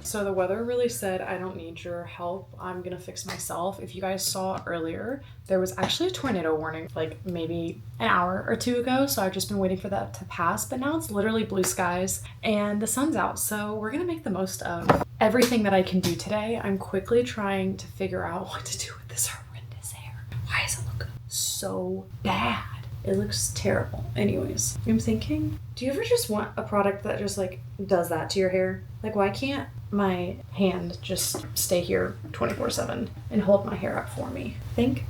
So the weather really said, I don't need your help. I'm gonna fix myself. If you guys saw earlier, there was actually a tornado warning like maybe an hour or two ago. So I've just been waiting for that to pass, but now it's literally blue skies and the sun's out. So we're gonna make the most of everything that I can do today. I'm quickly trying to figure out what to do with this horrendous hair. Why does it look so bad? It looks terrible. Anyways, I'm thinking, do you ever just want a product that just like does that to your hair? Like, why can't my hand just stay here 24/7 and hold my hair up for me? I think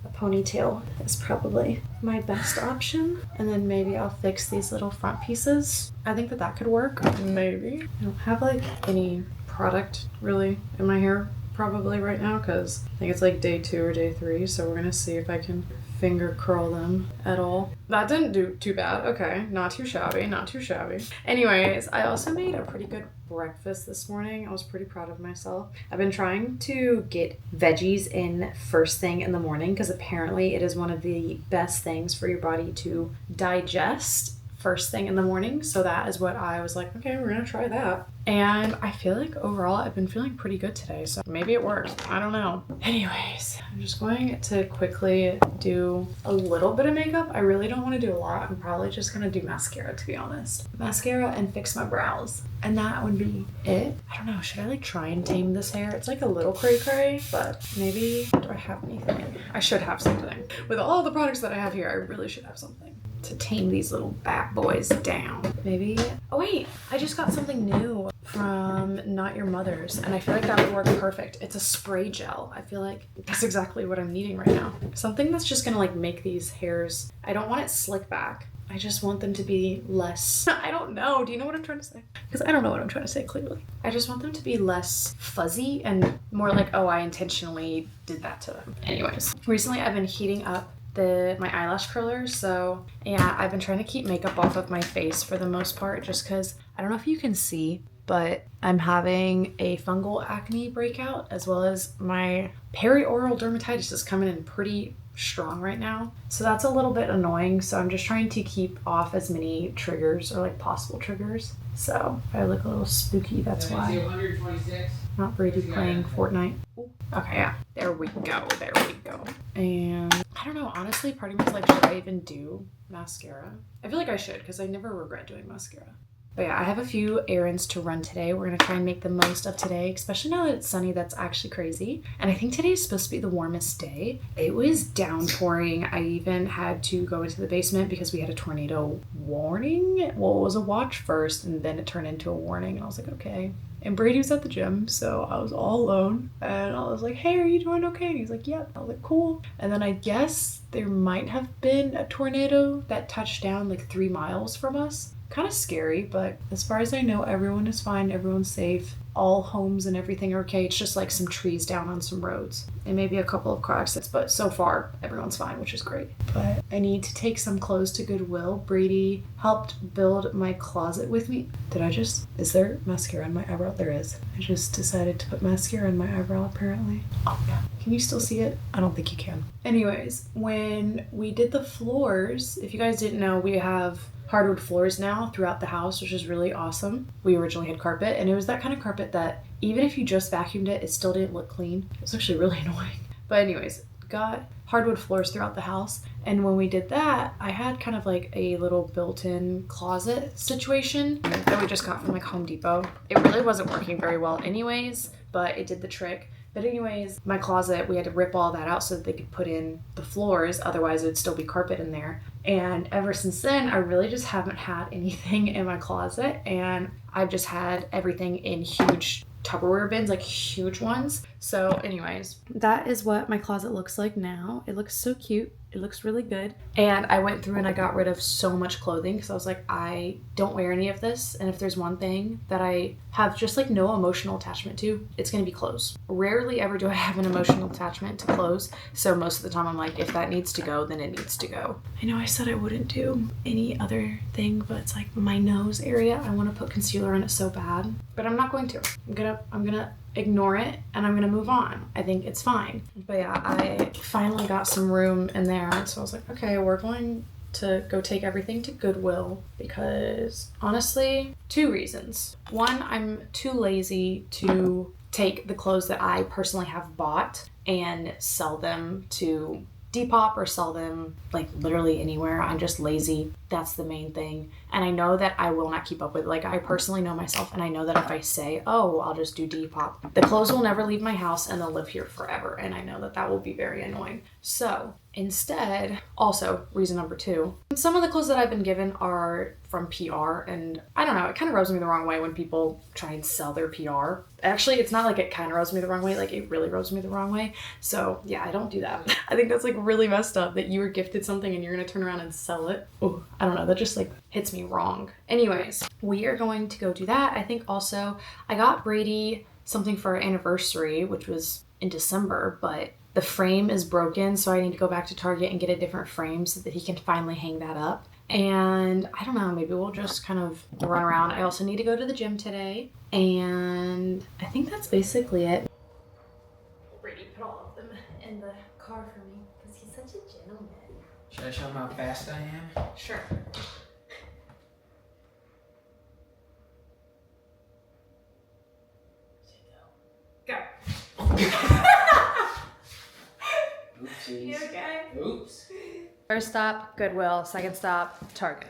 a ponytail is probably my best option. And then maybe I'll fix these little front pieces. I think that could work. Maybe. I don't have like any product really in my hair probably right now because I think it's like day 2 or day 3. So we're gonna see if I can finger curl them at all. That didn't do too bad. Okay, not too shabby, not too shabby. Anyways, I also made a pretty good breakfast this morning. I was pretty proud of myself. I've been trying to get veggies in first thing in the morning because apparently it is one of the best things for your body to digest first thing in the morning. So that is what I was like, okay, we're gonna try that. And I feel like overall I've been feeling pretty good today. So maybe it works. I don't know. Anyways, I'm just going to quickly do a little bit of makeup. I really don't want to do a lot. I'm probably just gonna do mascara, to be honest. Mascara and fix my brows. And that would be it. I don't know, should I like try and tame this hair? It's like a little cray, but maybe, do I have anything? I should have something. With all the products that I have here, I really should have something to tame these little bad boys down. Maybe, oh wait, I just got something new from Not Your Mother's and I feel like that would work perfect. It's a spray gel. I feel like that's exactly what I'm needing right now. Something that's just gonna like make these hairs, I don't want it slick back. I just want them to be less, I don't know. Do you know what I'm trying to say? Because I don't know what I'm trying to say clearly. I just want them to be less fuzzy and more like, oh, I intentionally did that to them. Anyways, recently I've been heating up my eyelash curler. So yeah, I've been trying to keep makeup off of my face for the most part, just because I don't know if you can see, but I'm having a fungal acne breakout as well as my perioral dermatitis is coming in pretty strong right now. So that's a little bit annoying. So I'm just trying to keep off as many triggers or like possible triggers. So if I look a little spooky, that's why. 126. Not Brady playing Fortnite. Ooh. Okay, yeah. There we go. There we go. And I don't know, honestly, part of me is like, should I even do mascara? I feel like I should because I never regret doing mascara. But yeah, I have a few errands to run today. We're going to try and make the most of today, especially now that it's sunny. That's actually crazy. And I think today is supposed to be the warmest day. It was downpouring. I even had to go into the basement because we had a tornado warning. Well, it was a watch first and then it turned into a warning. And I was like, okay. And Brady was at the gym, so I was all alone. And I was like, hey, are you doing okay? And he's like, yep. I was like, cool. And then I guess there might have been a tornado that touched down like 3 miles from us. Kind of scary, but as far as I know, everyone is fine. Everyone's safe. All homes and everything are okay. It's just like some trees down on some roads and maybe a couple of car accidents, but so far everyone's fine, which is great. But I need to take some clothes to Goodwill. Brady helped build my closet with me. Is there mascara on my eyebrow? There is. I just decided to put mascara on my eyebrow apparently. Oh yeah. Can you still see it? I don't think you can. Anyways, when we did the floors, if you guys didn't know, we have hardwood floors now throughout the house, which is really awesome. We originally had carpet, and it was that kind of carpet that even if you just vacuumed it, it still didn't look clean. It was actually really annoying. But anyways, got hardwood floors throughout the house. And when we did that, I had kind of like a little built-in closet situation that we just got from like Home Depot. It really wasn't working very well anyways, but it did the trick. But anyways, my closet, we had to rip all that out so that they could put in the floors. Otherwise, it would still be carpet in there. And ever since then, I really just haven't had anything in my closet. And I've just had everything in huge Tupperware bins, like huge ones. So anyways, that is what my closet looks like now. It looks so cute. It looks really good. And I went through and I got rid of so much clothing because I was like, I don't wear any of this. And if there's one thing that I have just like no emotional attachment to, it's going to be clothes. Rarely ever do I have an emotional attachment to clothes. So most of the time I'm like, if that needs to go, then it needs to go. I know I said I wouldn't do any other thing, but it's like my nose area. I want to put concealer on it so bad, but I'm not going to. I'm gonna ignore it and I'm gonna move on. I think it's fine. But yeah, I finally got some room in there, so I was like, okay, we're going to go take everything to Goodwill because honestly, 2 reasons. One, I'm too lazy to take the clothes that I personally have bought and sell them to Depop or sell them like literally anywhere. I'm just lazy. That's the main thing. And I know that I will not keep up with it. Like, I personally know myself, and I know that if I say, oh, I'll just do Depop, the clothes will never leave my house and they'll live here forever. And I know that that will be very annoying. So instead, also reason number 2, some of the clothes that I've been given are from PR, and I don't know, it kind of rubs me the wrong way when people try and sell their PR. Actually, it's not like it kind of rubs me the wrong way, like it really rubs me the wrong way. So yeah, I don't do that. I think that's like really messed up that you were gifted something and you're gonna turn around and sell it. Oh, I don't know, that just like hits me wrong. Anyways, we are going to go do that. I think also I got Brady something for our anniversary, which was in December, but the frame is broken, so I need to go back to Target and get a different frame so that he can finally hang that up. And I don't know, maybe we'll just kind of run around. I also need to go to the gym today, and I think that's basically it. Brady put all of them in the car for me because he's such a gentleman. Should I show him how fast I am? Sure. Go. Oopsies. You okay? Oops. First stop, Goodwill. Second stop, Target.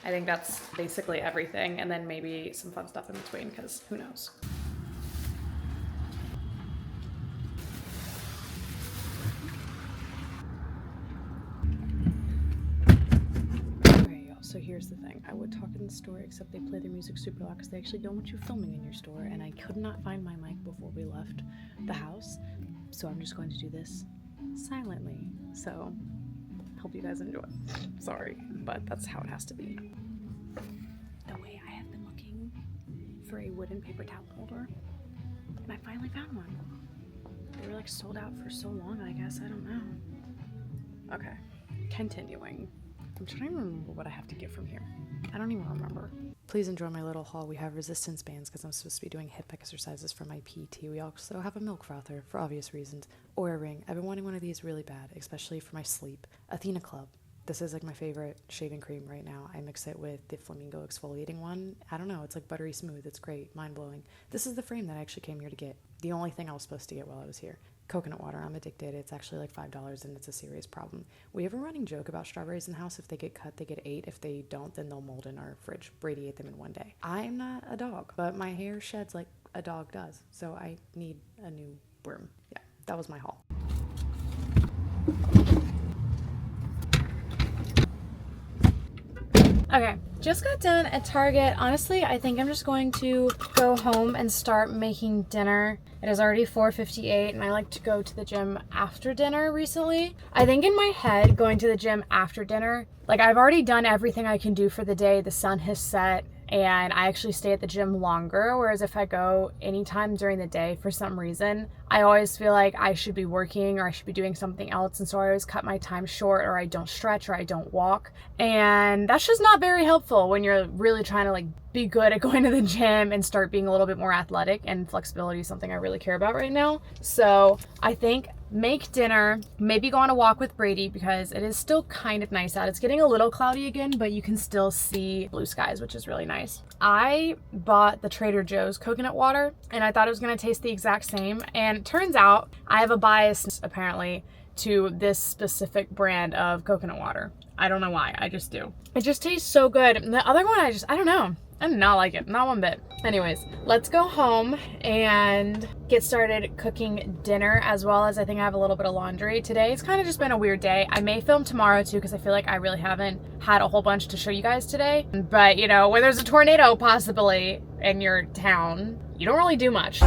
I think that's basically everything, and then maybe some fun stuff in between, because who knows. Okay, y'all, so here's the thing. I would talk in the store, except they play their music super loud because they actually don't want you filming in your store, and I could not find my mic before we left the house, so I'm just going to do this silently. So hope you guys enjoy. Sorry, but that's how it has to be. The way I have been looking for a wooden paper towel holder, and I finally found one. They were like sold out for so long, I guess. I don't know. Okay, continuing. I'm trying to remember what I have to get from here. I don't even remember. Please enjoy my little haul. We have resistance bands because I'm supposed to be doing hip exercises for my PT. We also have a milk frother for obvious reasons. Or a ring. I've been wanting one of these really bad, especially for my sleep. Athena Club. This is like my favorite shaving cream right now. I mix it with the Flamingo exfoliating one. I don't know, it's like buttery smooth. It's great, mind-blowing. This is the frame that I actually came here to get. The only thing I was supposed to get while I was here. Coconut water. I'm addicted. It's actually like $5 and it's a serious problem. We have a running joke about strawberries in the house. If they get cut, they get 8. If they don't, then they'll mold in our fridge. Brady ate them in one day. I'm not a dog, but my hair sheds like a dog does. So I need a new broom. Yeah, that was my haul. Okay, just got done at Target. Honestly, I think I'm just going to go home and start making dinner. It is already 4:58 and I like to go to the gym after dinner recently. I think in my head, going to the gym after dinner, like I've already done everything I can do for the day. The sun has set and I actually stay at the gym longer. Whereas if I go anytime during the day for some reason, I always feel like I should be working or I should be doing something else. And so I always cut my time short, or I don't stretch, or I don't walk. And that's just not very helpful when you're really trying to like be good at going to the gym and start being a little bit more athletic, and flexibility is something I really care about right now. So I think make dinner, maybe go on a walk with Brady because it is still kind of nice out. It's getting a little cloudy again, but you can still see blue skies, which is really nice. I bought the Trader Joe's coconut water and I thought it was going to taste the exact same. And it turns out I have a bias apparently to this specific brand of coconut water. I don't know why, I just do. It just tastes so good. And the other one, I don't know. I did not like it, not one bit. Anyways, let's go home and get started cooking dinner, as well as I think I have a little bit of laundry today. It's kind of just been a weird day. I may film tomorrow too, because I feel like I really haven't had a whole bunch to show you guys today. But you know, when there's a tornado possibly in your town, you don't really do much.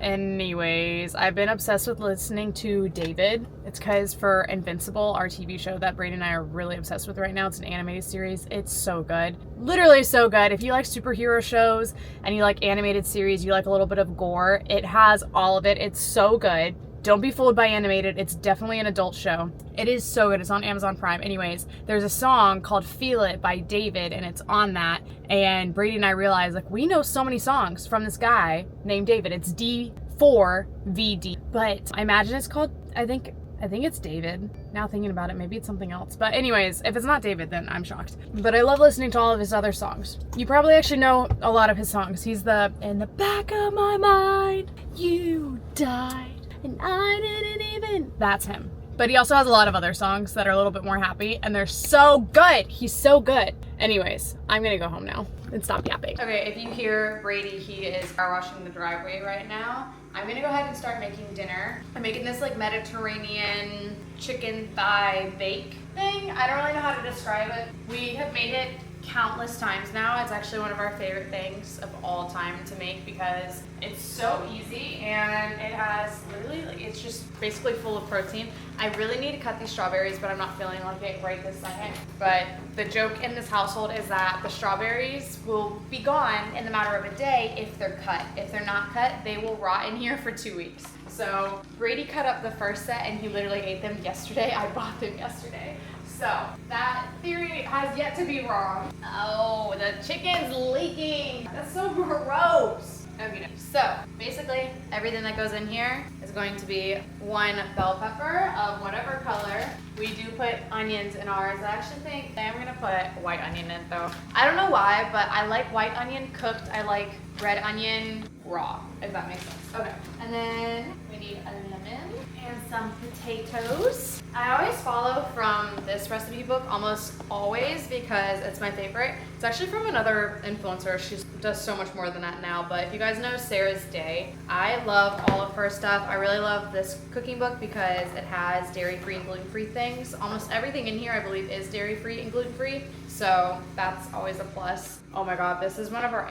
Anyways, I've been obsessed with listening to David. It's because for Invincible, our TV show that Brady and I are really obsessed with right now, it's an animated series. It's so good. Literally so good. If you like superhero shows and you like animated series, you like a little bit of gore, it has all of it. It's so good. Don't be fooled by animated. It's definitely an adult show. It is so good. It's on Amazon Prime. Anyways, there's a song called Feel It by David, and it's on that. And Brady and I realized, like, we know so many songs from this guy named David. It's D4VD. But I imagine it's called, I think I think it's David. Now thinking about it, maybe it's something else. But anyways, if it's not David, then I'm shocked. But I love listening to all of his other songs. You probably actually know a lot of his songs. He's the, in the back of my mind, you died, and I didn't even. That's him. But he also has a lot of other songs that are a little bit more happy, and they're so good. He's so good. Anyways, I'm gonna go home now and stop yapping. Okay, if you hear Brady, he is power washing the driveway right now. I'm gonna go ahead and start making dinner. I'm making this like Mediterranean chicken thigh bake thing. I don't really know how to describe it. We have made it countless times now. It's actually one of our favorite things of all time to make because it's so easy and it has literally, like, it's just basically full of protein. I really need to cut these strawberries, but I'm not feeling like it right this second. But the joke in this household is that the strawberries will be gone in the matter of a day if they're cut. If they're not cut, they will rot in here for 2 weeks. So Brady cut up the first set and he literally ate them yesterday. I bought them yesterday. So that theory has yet to be wrong. Oh, the chicken's leaking. That's so gross. Okay, so basically everything that goes in here is going to be one bell pepper of whatever color. We do put onions in ours. I actually think I'm gonna put white onion in though. I don't know why, but I like white onion cooked. I like red onion raw, if that makes sense. Okay, and then we need a lemon and some potatoes. I always follow from this recipe book almost always because it's my favorite. It's actually from another influencer. She does so much more than that now, but if you guys know Sarah's Day, I love all of her stuff. I really love this cooking book because it has dairy-free and gluten-free things. Almost everything in here I believe is dairy-free and gluten-free, so that's always a plus. Oh my god, this is one of our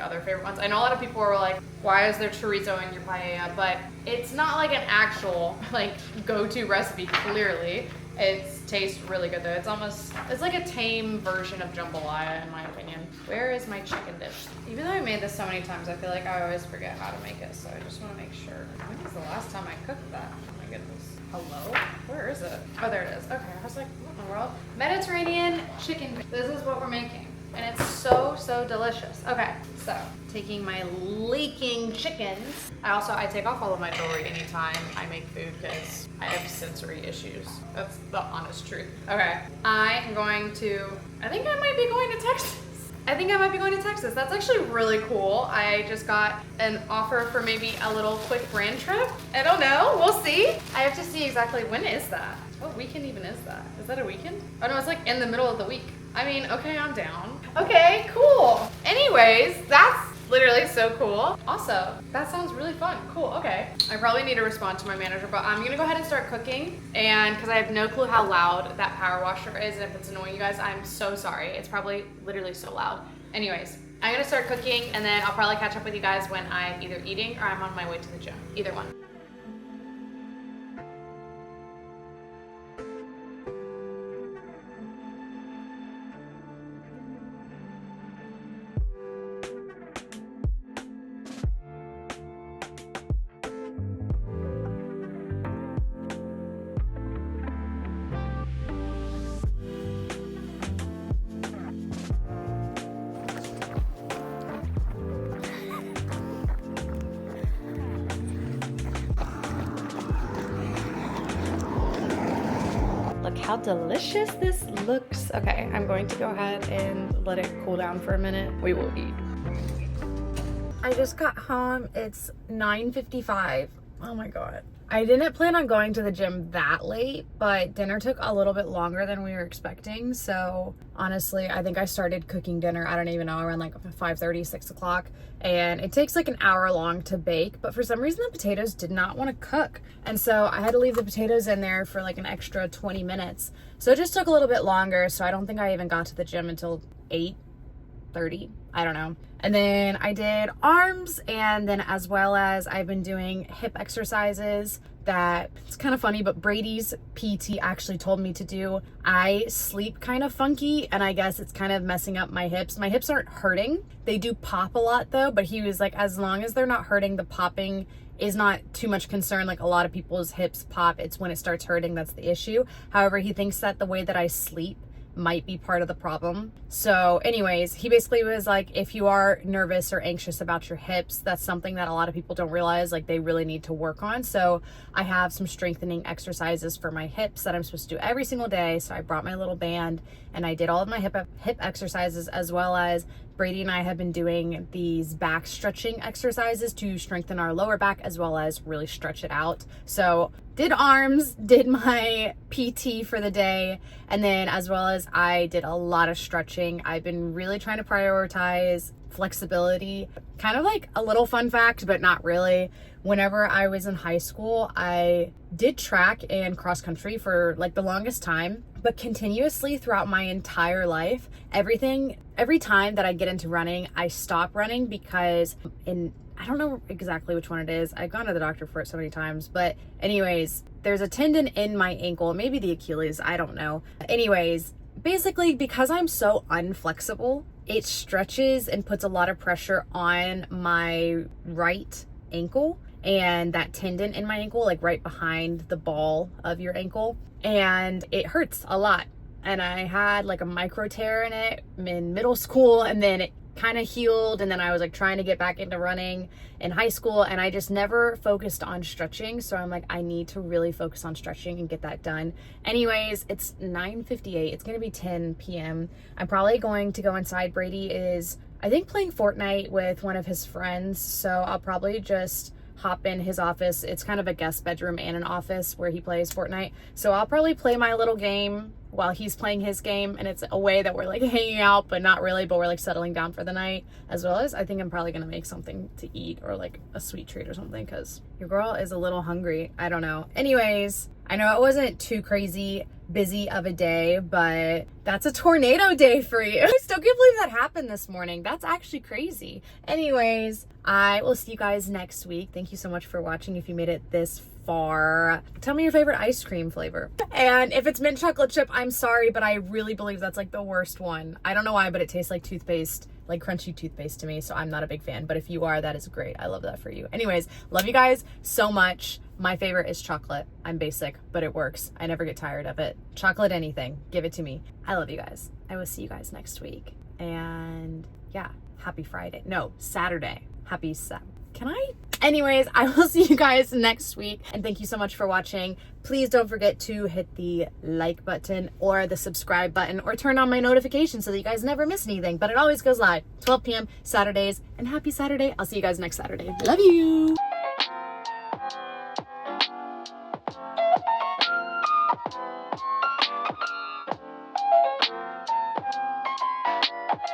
other favorite ones. I know a lot of people are like, why is there chorizo in your paella? But it's not like an actual go-to recipe, clearly. It tastes really good though. It's like a tame version of jambalaya in my opinion. Where is my chicken dish? Even though I made this so many times, I feel like I always forget how to make it, so I just want to make sure. When was the last time I cooked that? Oh my goodness. Hello? Where is it? Oh, there it is. Okay, I was like, what in the world? Mediterranean chicken. This is what we're making. And it's so, so delicious. Okay, so taking my leaking chickens. I take off all of my jewelry anytime I make food because I have sensory issues. That's the honest truth. Okay, I think I might be going to Texas. That's actually really cool. I just got an offer for maybe a little quick brand trip. I don't know, we'll see. I have to see exactly when is that. What weekend even is that? Is that a weekend? Oh no, it's like in the middle of the week. I mean, okay, I'm down. Okay, cool. Anyways, that's literally so cool. Also, that sounds really fun. Cool, okay. I probably need to respond to my manager, but I'm gonna go ahead and start cooking. And because I have no clue how loud that power washer is, and if it's annoying you guys, I'm so sorry. It's probably literally so loud. Anyways, I'm gonna start cooking and then I'll probably catch up with you guys when I'm either eating or I'm on my way to the gym. Either one. Look how delicious this looks. Okay, I'm going to go ahead and let it cool down for a minute. We will eat. I just got home. It's 9:55. Oh my god. I didn't plan on going to the gym that late, but dinner took a little bit longer than we were expecting. So honestly, I think I started cooking dinner, I don't even know, around like 5:30, 6 o'clock. And it takes like an hour long to bake, but for some reason the potatoes did not want to cook. And so I had to leave the potatoes in there for like an extra 20 minutes. So it just took a little bit longer. So I don't think I even got to the gym until 8:30. I don't know. And then I did arms, and then as well as I've been doing hip exercises that, it's kind of funny, but Brady's PT actually told me to do. I sleep kind of funky, and I guess it's kind of messing up my hips. My hips aren't hurting. They do pop a lot though, but he was like, as long as they're not hurting, the popping is not too much concern. Like a lot of people's hips pop, it's when it starts hurting that's the issue. However, he thinks that the way that I sleep might be part of the problem. So anyways, he basically was like, if you are nervous or anxious about your hips, that's something that a lot of people don't realize, like they really need to work on. So I have some strengthening exercises for my hips that I'm supposed to do every single day. So I brought my little band and I did all of my hip exercises, as well as Brady and I have been doing these back stretching exercises to strengthen our lower back as well as really stretch it out. So did arms, did my PT for the day, and then as well as I did a lot of stretching. I've been really trying to prioritize flexibility. Kind of like a little fun fact, but not really. Whenever I was in high school, I did track and cross country for like the longest time, but continuously throughout my entire life, every time that I get into running, I stop running because I don't know exactly which one it is. I've gone to the doctor for it so many times, but anyways, there's a tendon in my ankle, maybe the Achilles, I don't know. Anyways, basically because I'm so unflexible, it stretches and puts a lot of pressure on my right ankle and that tendon in my ankle, like right behind the ball of your ankle, and it hurts a lot. And I had like a micro tear in it in middle school, and then it kind of healed, and then I was like trying to get back into running in high school, and I just never focused on stretching. So I'm like, I need to really focus on stretching and get that done. Anyways, it's 9:58. It's gonna be 10 p.m. I'm probably going to go inside. Brady is, I think, playing Fortnite with one of his friends, so I'll probably just hop in his office. It's kind of a guest bedroom and an office where he plays Fortnite, so I'll probably play my little game while he's playing his game, and it's a way that we're like hanging out, but not really, but we're like settling down for the night. As well as I think I'm probably gonna make something to eat or like a sweet treat or something, because your girl is a little hungry. I don't know. Anyways, I know it wasn't too crazy busy of a day, but that's a tornado day for you. I still can't believe that happened this morning. That's actually crazy. Anyways, I will see you guys next week. Thank you so much for watching. If you made it this far, tell me your favorite ice cream flavor. And if it's mint chocolate chip, I'm sorry, but I really believe that's like the worst one. I don't know why, but it tastes like toothpaste, like crunchy toothpaste to me, so I'm not a big fan. But if you are, that is great. I love that for you. Anyways, love you guys so much. My favorite is chocolate. I'm basic, but it works. I never get tired of it. Chocolate anything, give it to me. I love you guys. I will see you guys next week. And yeah, happy Friday. No, Saturday. Happy Can I? Anyways, I will see you guys next week, and thank you so much for watching. Please don't forget to hit the like button or the subscribe button, or turn on my notifications so that you guys never miss anything. But it always goes live 12 p.m. Saturdays, and happy Saturday. I'll see you guys next Saturday. Love you.